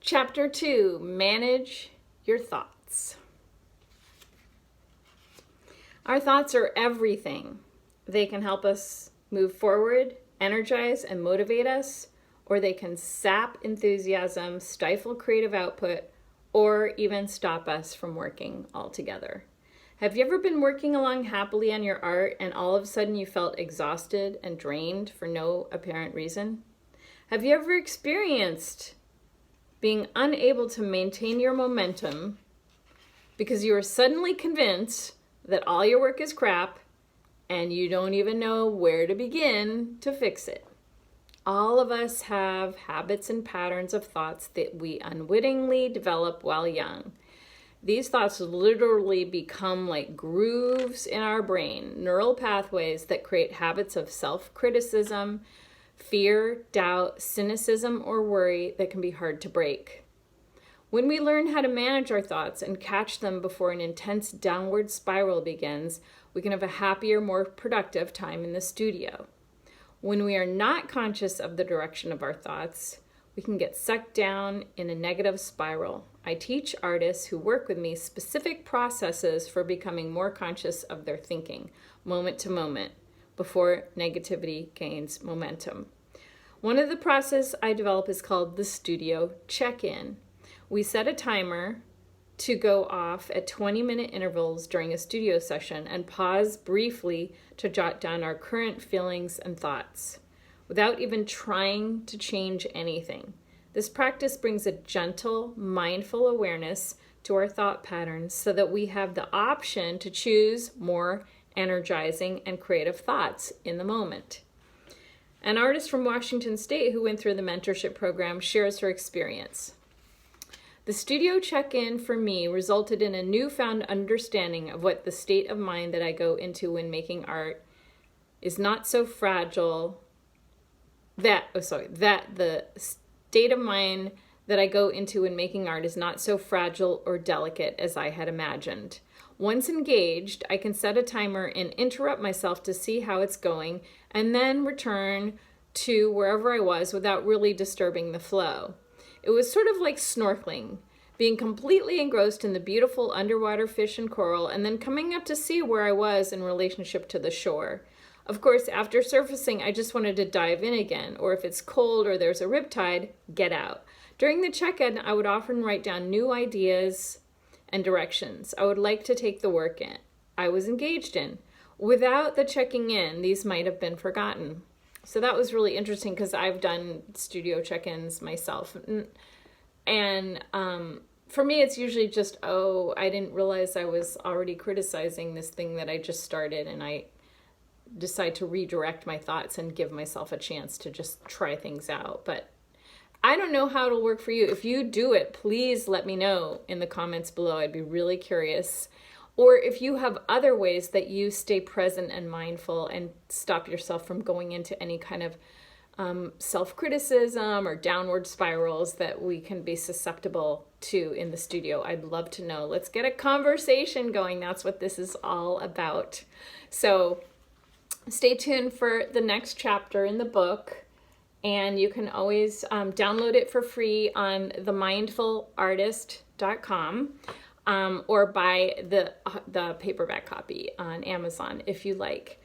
Chapter 2, Manage Your Thoughts. Our thoughts are everything. They can help us move forward, energize and motivate us, or they can sap enthusiasm, stifle creative output, or even stop us from working altogether. Have you ever been working along happily on your art and all of a sudden you felt exhausted and drained for no apparent reason? Have you ever experienced being unable to maintain your momentum because you are suddenly convinced that all your work is crap and you don't even know where to begin to fix it? All of us have habits and patterns of thoughts that we unwittingly develop while young. These thoughts literally become like grooves in our brain, neural pathways that create habits of self-criticism, fear, doubt, cynicism, or worry that can be hard to break. When we learn how to manage our thoughts and catch them before an intense downward spiral begins, we can have a happier, more productive time in the studio. When we are not conscious of the direction of our thoughts, we can get sucked down in a negative spiral. I teach artists who work with me specific processes for becoming more conscious of their thinking, moment to moment, before negativity gains momentum. One of the processes I develop is called the studio check-in. We set a timer to go off at 20-minute intervals during a studio session and pause briefly to jot down our current feelings and thoughts without even trying to change anything. This practice brings a gentle, mindful awareness to our thought patterns so that we have the option to choose more energizing and creative thoughts in the moment. An artist from Washington State who went through the mentorship program shares her experience. The studio check-in for me resulted in a newfound understanding of what the state of mind that I go into when making art is not so fragile, that the state of mind that I go into when making art is not so fragile or delicate as I had imagined. Once engaged, I can set a timer and interrupt myself to see how it's going and then return to wherever I was without really disturbing the flow. It was sort of like snorkeling, being completely engrossed in the beautiful underwater fish and coral and then coming up to see where I was in relationship to the shore. Of course, after surfacing, I just wanted to dive in again, or if it's cold or there's a riptide, get out. During the check-in, I would often write down new ideas and directions I would like to take the work in I was engaged in. Without the checking in, these might have been forgotten. So that was really interesting because I've done studio check-ins myself. And for me, it's usually just, I didn't realize I was already criticizing this thing that I just started, and I decide to redirect my thoughts and give myself a chance to just try things out. But I don't know how it'll work for you. If you do it, please let me know in the comments below. I'd be really curious. Or if you have other ways that you stay present and mindful and stop yourself from going into any kind of self-criticism or downward spirals that we can be susceptible to in the studio, I'd love to know. Let's get a conversation going. That's what this is all about. So stay tuned for the next chapter in the book. And you can always download it for free on themindfulartist.com or buy the paperback copy on Amazon if you like.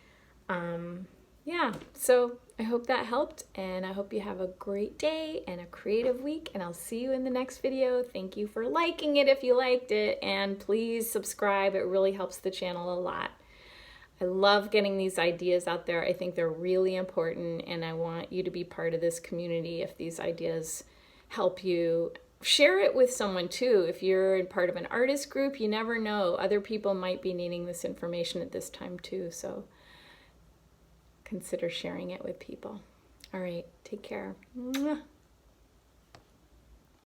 Yeah, so I hope that helped, and I hope you have a great day and a creative week, and I'll see you in the next video. Thank you for liking it if you liked it, and please subscribe. It really helps the channel a lot. I love getting these ideas out there. I think they're really important, and I want you to be part of this community if these ideas help you. Share it with someone too. If you're part of an artist group, you never know. Other people might be needing this information at this time too, so consider sharing it with people. All right, take care. Mwah.